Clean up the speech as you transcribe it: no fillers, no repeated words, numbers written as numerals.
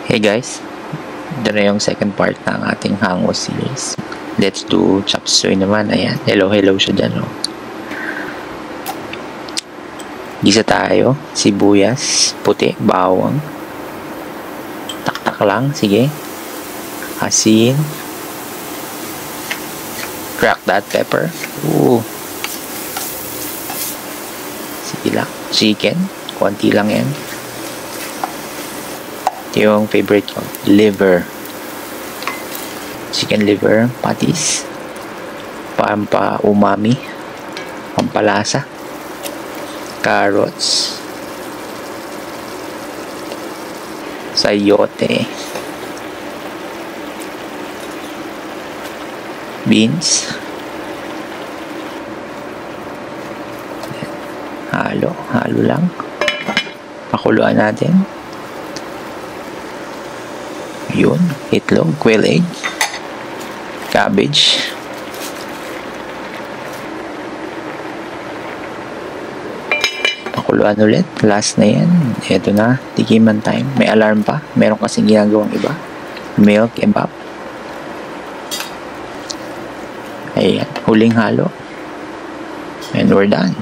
Hey guys, ito na yung second part ng ating Hango series. Let's do chop suey naman. Ayan, hello siya dyan. Gisa tayo, sibuyas, puti, bawang. Taktak lang, sige. Asin. Crack that pepper. Ooh. Sige lang. Chicken, konti lang yan. Ito yung favorite ko, liver. Chicken liver, patis. Pampa-umami. Pampalasa. Carrots. Sayote. Beans. Halo lang. Pakuluan natin. Yun, itlog, quail egg, cabbage, pakuluan ulit, last na yan. Eto na, tikiman time. May alarm pa, meron kasing ginagawang iba. Milk, ebap. Ayan, huling halo, and we're done.